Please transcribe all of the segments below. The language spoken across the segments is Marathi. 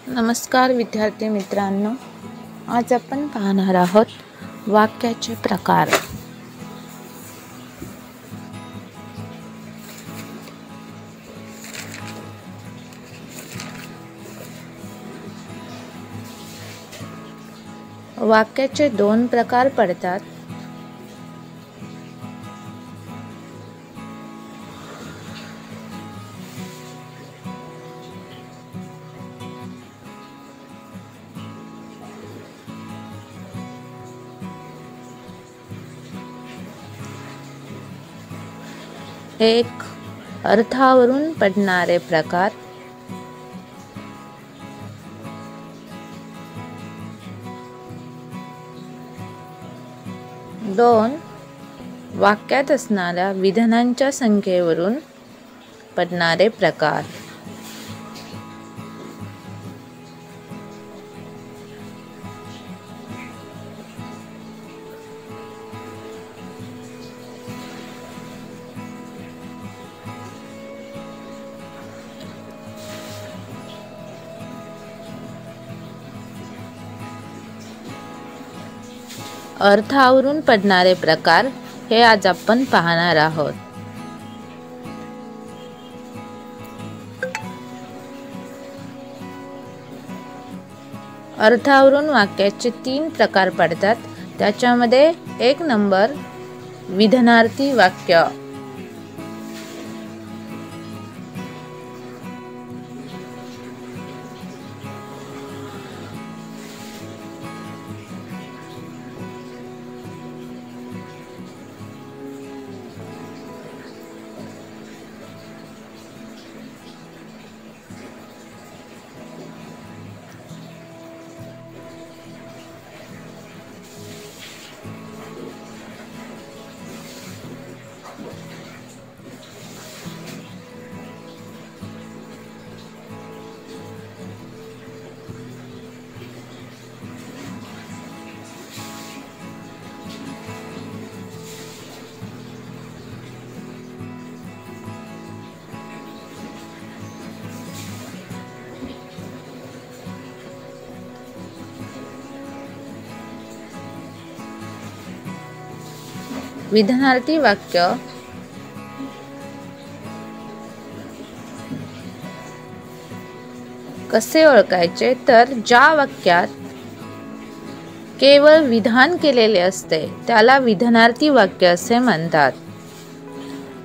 नमस्कार विद्यार्थी मित्रांनो, आज आपण पाहणार आहोत वाक्याचे प्रकार। वाक्याचे दोन प्रकार पडतात। एक, अर्थावरून पडणारे प्रकार। दोन, वाक्यात असणाऱ्या विधानांच्या संख्येवरून पडणारे प्रकार। अर्थावरून पडणारे प्रकार हे आज आपण पाहणार आहोत। अर्थावरून वाक्याचे तीन प्रकार पडतात। त्याच्यामध्ये एक नंबर विधानार्थी वाक्य। विधानार्थी वाक्य कसे ओळखायचे, तर ज्या वाक्यात केवळ विधान केलेले असते त्याला विधानार्थी वाक्य असे म्हणतात।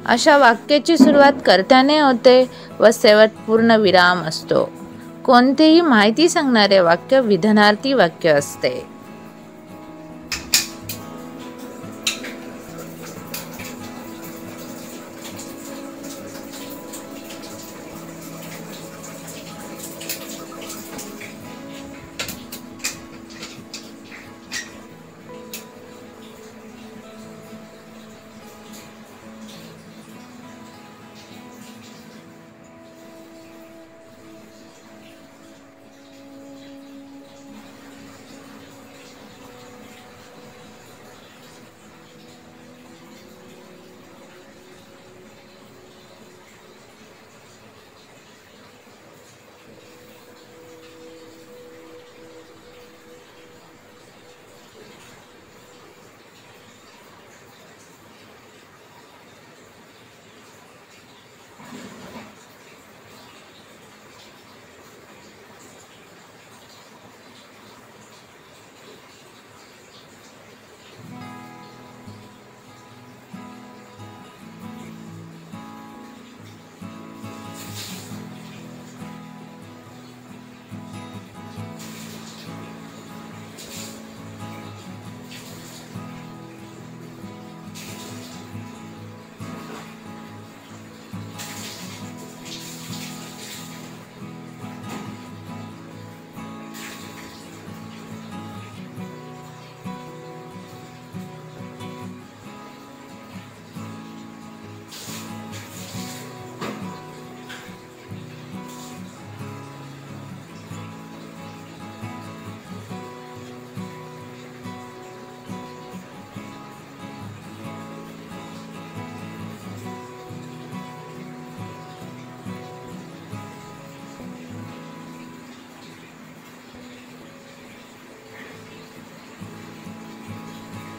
अशा वाक्याची सुरुवात कर्त्याने होते व शेवट पूर्ण विराम असतो। कोणतेही माहिती सांगणारे वाक्य विधानार्थी वाक्य असते।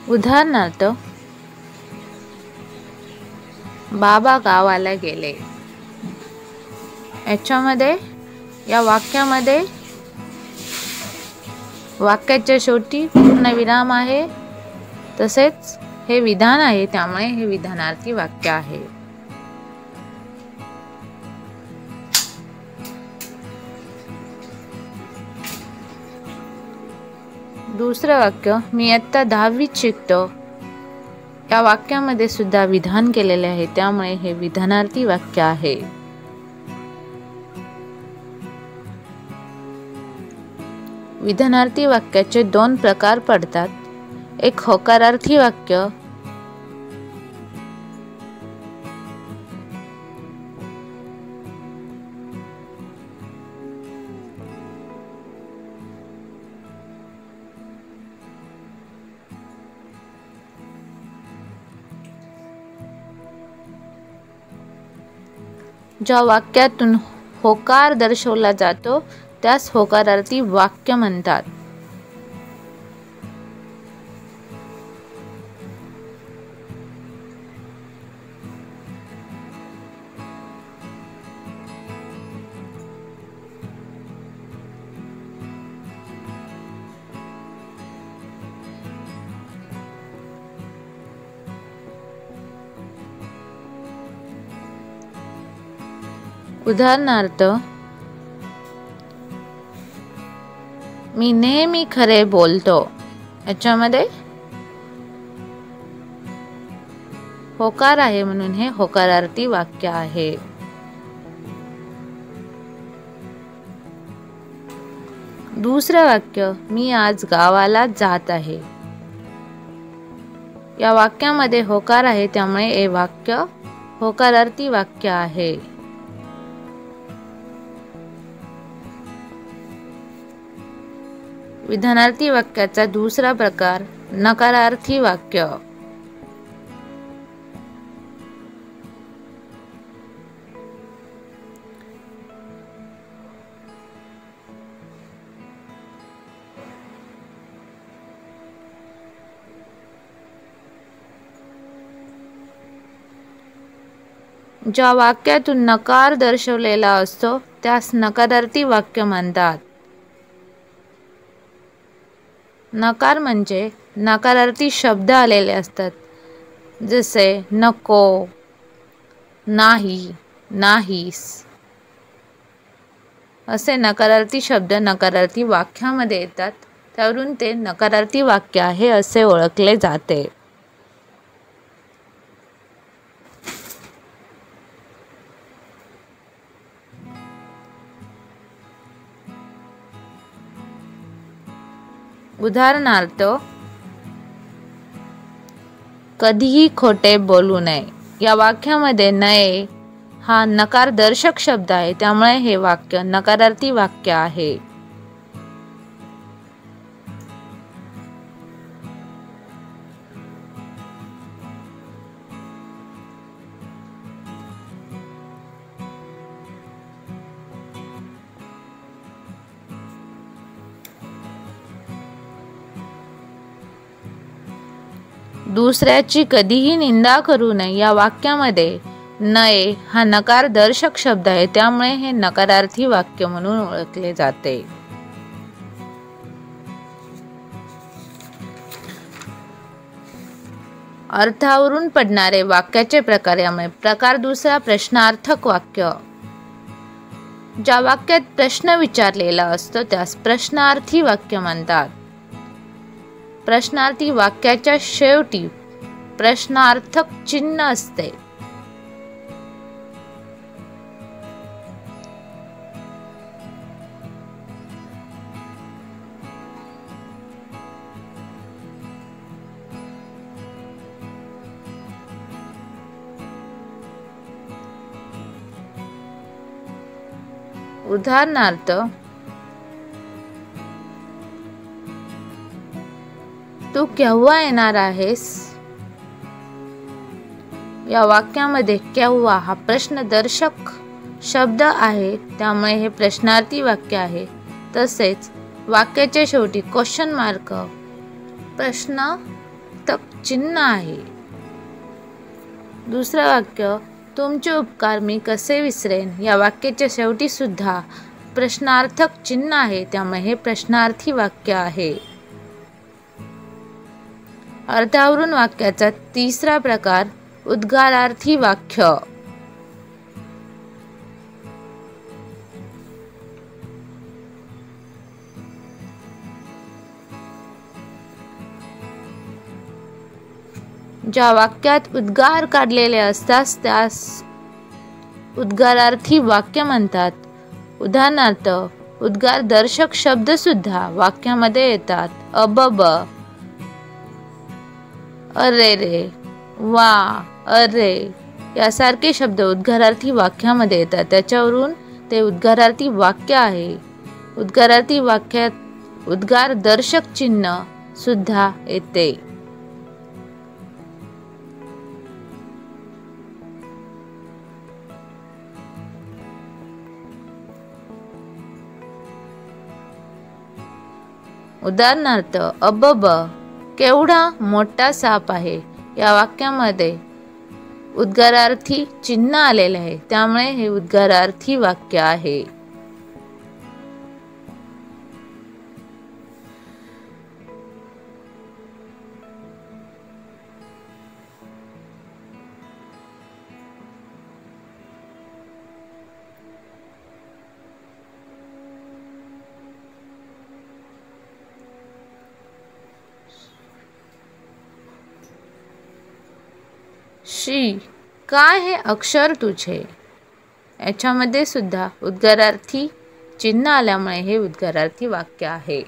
उदाहरणार्थ, बाबा गावाला गेले. या वाक्यामध्ये वाक्याच्या शेवटी पूर्णविराम आहे, तसेच हे विधान आहे, त्यामुळे हे विधानार्थी वाक्य आहे. दुसरं वाक्य, मी इयत्ता 10वीत शिकतो. या वाक्यामध्ये सुद्धा विधान केलेले आहे, त्यामुळे हे विधानार्थी वाक्य आहे. विधानार्थी वाक्याचे 2 प्रकार पडतात. एक होकारार्थी वाक्य ज्या वाक्यातून होकार दर्शवला जातो त्यास होकारार्थी वाक्य म्हणतात. उदाहरणार्थ, मी नेहमी खरे बोलतो. याच्यामध्ये होकार आहे म्हणून हे होकारार्थी वाक्य आहे. दुसरं वाक्य, मी आज गावाला जात आहे. या वाक्यामध्ये होकार आहे, त्यामुळे हे वाक्य होकारार्थी वाक्य आहे. विधानार्थी वाक्याचा दुसरा प्रकार नकारार्थी वाक्य. ज्या वाक्यातून नकार दर्शवलेला असतो त्यास नकारार्थी वाक्य म्हणतात. नकार म्हणजे नकारार्थी शब्द आलेले असतात, जसे नको, नाही, नाहीस असे नकारार्थी शब्द नकारार्थी वाक्यामध्ये येतात. त्यावरून ते नकारार्थी वाक्य आहे असे ओळखले जाते. उदाहरणार्थ, कधीही खोटे बोलू नये. या वाक्यामध्ये नये हा नकारदर्शक शब्द आहे, त्यामुळे हे वाक्य नकारार्थी वाक्य आहे. दुसऱ्याची कधीही निंदा करू नये. या वाक्यामध्ये नये हा नकारदर्शक शब्द आहे, त्यामुळे हे नकारार्थी वाक्य म्हणून ओळखले जाते. अर्थावरून पडणारे वाक्याचे प्रकार. यामुळे प्रकार दुसरा प्रश्नार्थक वाक्य. ज्या वाक्यात प्रश्न विचारलेला असतो त्यास प्रश्नार्थी वाक्य म्हणतात. प्रश्नार्थी वाक्याच्या शेवटी प्रश्नार्थक चिन्ह असते. उदाहरणार्थ, तू केव्हा येणार आहेस? या वाक्यामध्ये केव्हा हा प्रश्नदर्शक शब्द आहे, त्यामुळे हे प्रश्नार्थी वाक्य आहे. तसेच वाक्याच्या शेवटी क्वेश्चन मार्क प्रश्नार्थक चिन्ह आहे. दुसरं वाक्य, तुमचे उपकार मी कसे विसरेन, या वाक्याच्या शेवटी सुद्धा प्रश्नार्थक चिन्ह आहे, त्यामुळे हे प्रश्नार्थी वाक्य आहे. अर्थावरून वाक्याचा तिसरा प्रकार उद्गारार्थी वाक्य. ज्या वाक्यात उद्गार काढलेले असतात त्यास उद्गारार्थी वाक्य म्हणतात. उदाहरणार्थ, उद्गारदर्शक शब्द सुद्धा वाक्यामध्ये येतात. अबब, अरे रे, वा, अरे यासारखे शब्द उद्गारार्थी वाक्यामध्ये येतात. त्याच्यावरून ते उद्गारार्थी वाक्य आहे. उद्गारार्थी वाक्यात उद्गारदर्शक चिन्ह सुद्धा येते. उदाहरणार्थ, अबब, केवढा मोठा साप आहे, या वाक्यामध्ये उद्गारार्थी चिन्ह आलेले आहे, त्यामुळे हे उद्गारार्थी वाक्य आहे. शी, काय हे अक्षर तुझे, याच्यामध्ये सुद्धा उद्गारार्थी चिन्ह आल्यामुळे हे उद्गारार्थी वाक्य आहे.